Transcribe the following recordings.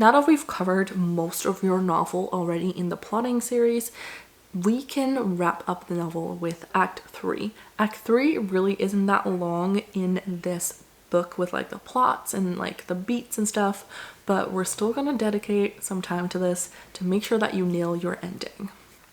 Now that we've covered most of your novel already in the plotting series, we can wrap up the novel with Act 3. Act 3 really isn't that long in this book with like the plots and like the beats and stuff, but we're still gonna dedicate some time to this to make sure that you nail your ending.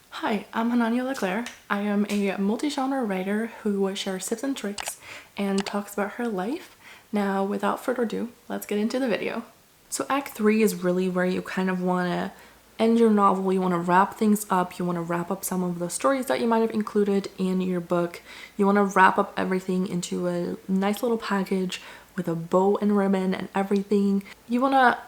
Hi, I'm Hananya Leclerc. I am a multi-genre writer who shares tips and tricks and talks about her life. Now, without further ado, let's get into the video. So Act 3 is really where you kind of want to end your novel. You want to wrap things up. You want to wrap up some of the stories that you might have included in your book. You want to wrap up everything into a nice little package with a bow and ribbon and everything. You want to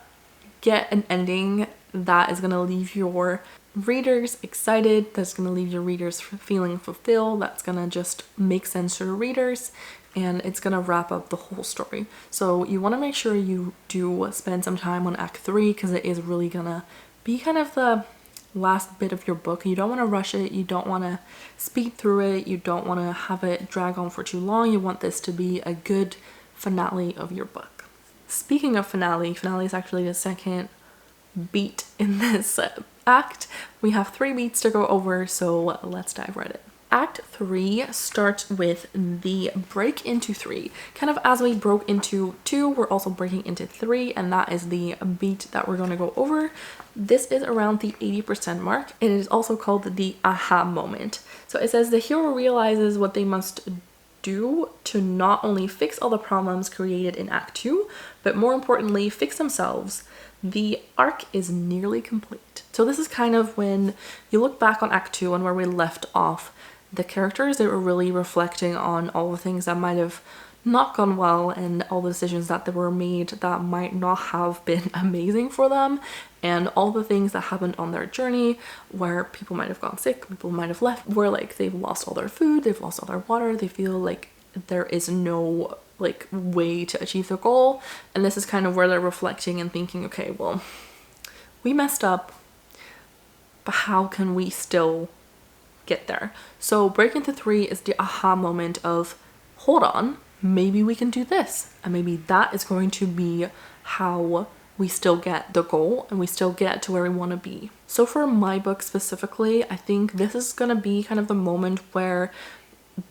get an ending that is going to leave your readers excited, that's going to leave your readers feeling fulfilled, that's going to just make sense to the readers, and it's going to wrap up the whole story. So you want to make sure you do spend some time on Act 3 because it is really going to be kind of the last bit of your book. You don't want to rush it, you don't want to speed through it, you don't want to have it drag on for too long. You want this to be a good finale of your book. Speaking of finale is actually the second beat in this act. We have 3 beats to go over, so let's dive right in. Act 3 starts with the break into 3. Kind of as we broke into 2, we're also breaking into 3, and that is the beat that we're going to go over. This is around the 80% mark, and it is also called the aha moment. So it says the hero realizes what they must do to not only fix all the problems created in Act 2, but more importantly, fix themselves. The arc is nearly complete. So this is kind of when you look back on Act 2 and where we left off. The characters, they were really reflecting on all the things that might have not gone well and all the decisions that they were made that might not have been amazing for them, and all the things that happened on their journey where people might have gone sick, people might have left, where like they've lost all their food, they've lost all their water, they feel like there is no like way to achieve their goal. And this is kind of where they're reflecting and thinking, okay, well, we messed up, but how can we still get there? So break into 3 is the aha moment of, hold on, maybe we can do this, and maybe that is going to be how we still get the goal and we still get to where we want to be. So for my book specifically, I think this is going to be kind of the moment where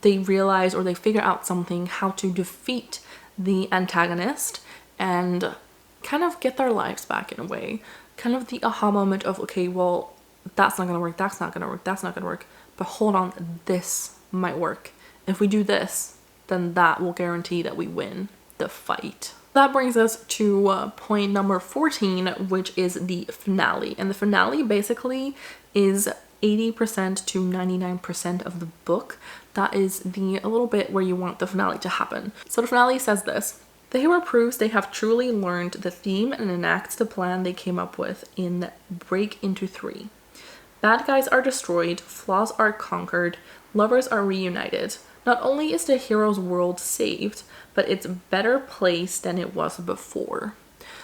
they realize or they figure out something, how to defeat the antagonist and kind of get their lives back in a way. Kind of the aha moment of, okay, well, that's not gonna work, that's not gonna work, that's not gonna work, but hold on, this might work. If we do this, then that will guarantee that we win the fight. That brings us to point number 14, which is the finale. And the finale basically is 80% to 99% of the book. That is the a little bit where you want the finale to happen. So the finale says this: the hero proves they have truly learned the theme and enacts the plan they came up with in Break into 3. Bad guys are destroyed, flaws are conquered, lovers are reunited. Not only is the hero's world saved, but it's a better place than it was before.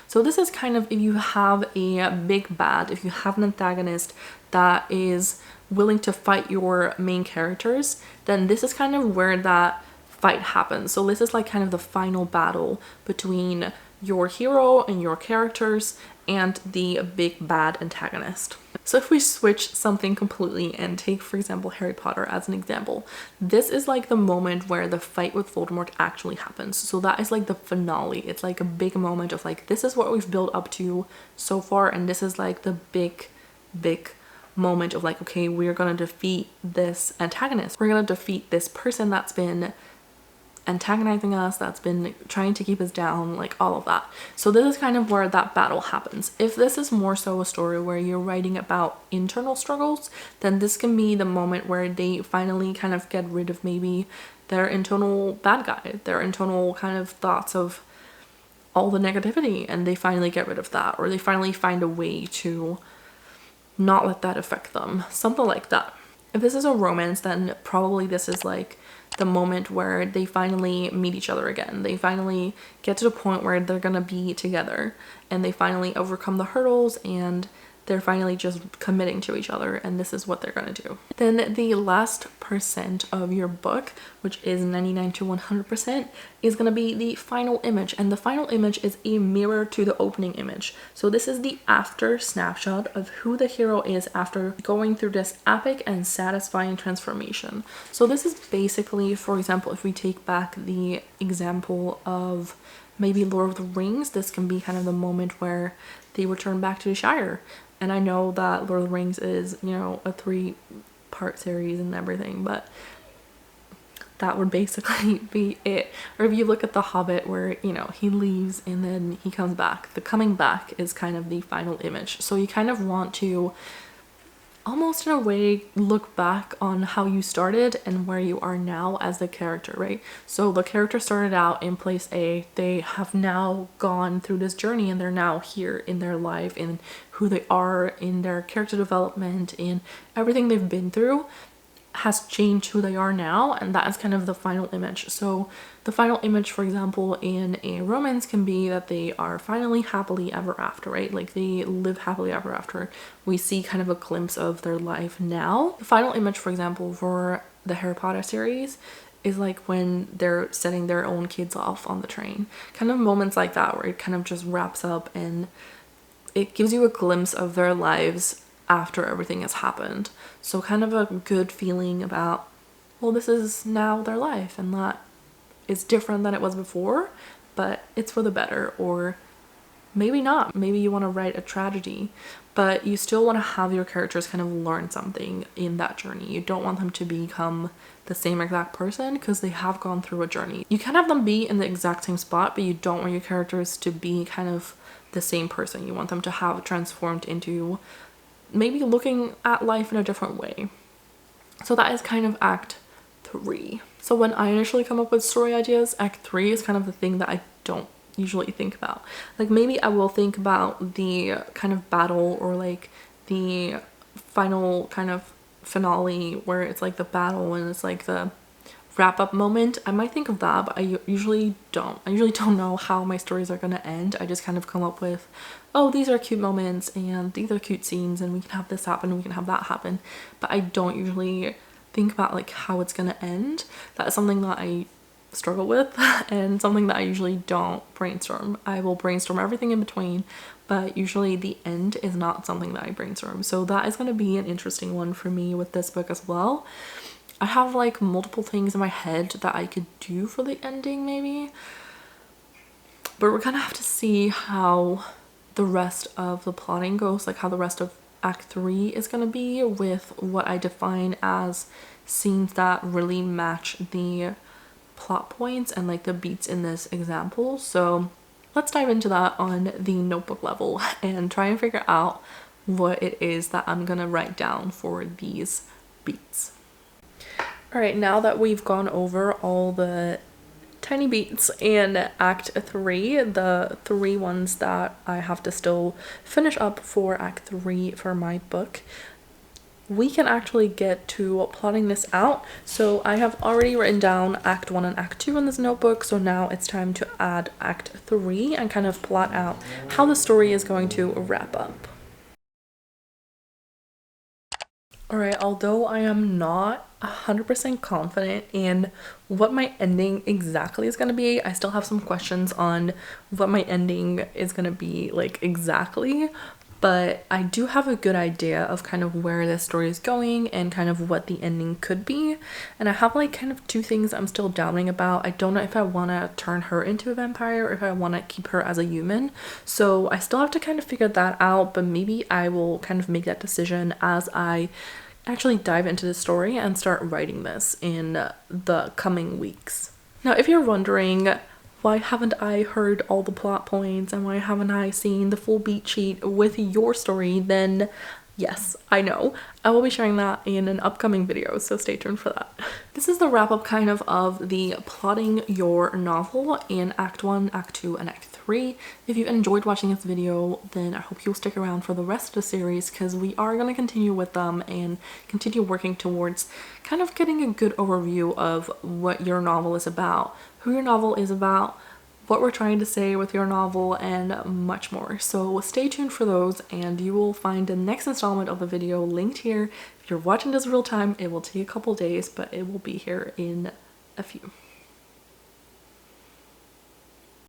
So this is kind of, if you have a big bad, if you have an antagonist that is willing to fight your main characters, then this is kind of where that fight happens. So this is like kind of the final battle between your hero and your characters and the big bad antagonist. So if we switch something completely and take, for example, Harry Potter as an example, this is like the moment where the fight with Voldemort actually happens. So that is like the finale. It's like a big moment of like, this is what we've built up to so far, and this is like the big moment of like, okay, we're gonna defeat this antagonist. We're gonna defeat this person that's been antagonizing us, that's been trying to keep us down, like all of that. So this is kind of where that battle happens. If this is more so a story where you're writing about internal struggles, then this can be the moment where they finally kind of get rid of maybe their internal bad guy, their internal kind of thoughts of all the negativity, and they finally get rid of that, or they finally find a way to not let that affect them, something like that. If this is a romance, then probably this is like the moment where they finally meet each other again. They finally get to the point where they're gonna be together, and they finally overcome the hurdles, and they're finally just committing to each other and this is what they're gonna do. Then the last percent of your book, which is 99 to 100%, is gonna be the final image, and the final image is a mirror to the opening image. So this is the after snapshot of who the hero is after going through this epic and satisfying transformation. So this is basically, for example, if we take back the example of maybe Lord of the Rings, this can be kind of the moment where they return back to the Shire. And I know that Lord of the Rings is, you know, a 3-part series and everything, but that would basically be it. Or if you look at The Hobbit, where, you know, he leaves and then he comes back. The coming back is kind of the final image. So you kind of want to almost in a way look back on how you started and where you are now as the character, right? So the character started out in place A, they have now gone through this journey and they're now here in their life, in who they are, in their character development, in everything they've been through has changed who they are now, and that is kind of the final image. So the final image, for example, in a romance can be that they are finally happily ever after, right? Like they live happily ever after. We see kind of a glimpse of their life now. The final image, for example, for the Harry Potter series is like when they're sending their own kids off on the train. Kind of moments like that where it kind of just wraps up and it gives you a glimpse of their lives after everything has happened. So kind of a good feeling about, well, this is now their life and that is different than it was before, but it's for the better. Or maybe not, maybe you want to write a tragedy, but you still want to have your characters kind of learn something in that journey. You don't want them to become the same exact person because they have gone through a journey. You can have them be in the exact same spot, but you don't want your characters to be kind of the same person. You want them to have transformed into maybe looking at life in a different way. So that is kind of Act 3. So when I initially come up with story ideas, Act 3 is kind of the thing that I don't usually think about. Like maybe I will think about the kind of battle or like the final kind of finale where it's like the battle and it's like the wrap up moment. I might think of that, but I usually don't. I usually don't know how my stories are gonna end. I just kind of come up with, oh, these are cute moments and these are cute scenes and we can have this happen and we can have that happen. But I don't usually think about like how it's gonna end. That is something that I struggle with and something that I usually don't brainstorm. I will brainstorm everything in between, but usually the end is not something that I brainstorm. So that is gonna be an interesting one for me with this book as well. I have like multiple things in my head that I could do for the ending maybe, but we're gonna have to see how the rest of the plotting goes, like how the rest of Act 3 is gonna be with what I define as scenes that really match the plot points and like the beats in this example. So let's dive into that on the notebook level and try and figure out what it is that I'm gonna write down for these beats. All right, now that we've gone over all the tiny beats in Act 3, the 3 ones that I have to still finish up for Act 3 for my book, we can actually get to plotting this out. So I have already written down Act 1 and Act 2 in this notebook, so now it's time to add Act 3 and kind of plot out how the story is going to wrap up. Alright, although I am not 100% confident in what my ending exactly is going to be, I still have some questions on what my ending is going to be like exactly, but I do have a good idea of kind of where this story is going and kind of what the ending could be. And I have like kind of 2 things I'm still doubting about. I don't know if I want to turn her into a vampire or if I want to keep her as a human. So I still have to kind of figure that out, but maybe I will kind of make that decision as I actually dive into the story and start writing this in the coming weeks. Now, if you're wondering, why haven't I heard all the plot points and why haven't I seen the full beat sheet with your story, then yes, I know. I will be sharing that in an upcoming video, so stay tuned for that. This is the wrap up kind of the plotting your novel in Act 1, Act 2, and Act 3. If you enjoyed watching this video, then I hope you'll stick around for the rest of the series because we are going to continue with them and continue working towards kind of getting a good overview of what your novel is about, who your novel is about, what we're trying to say with your novel, and much more. So stay tuned for those, and you will find the next installment of the video linked here. If you're watching this real time, it will take a couple days, but it will be here in a few.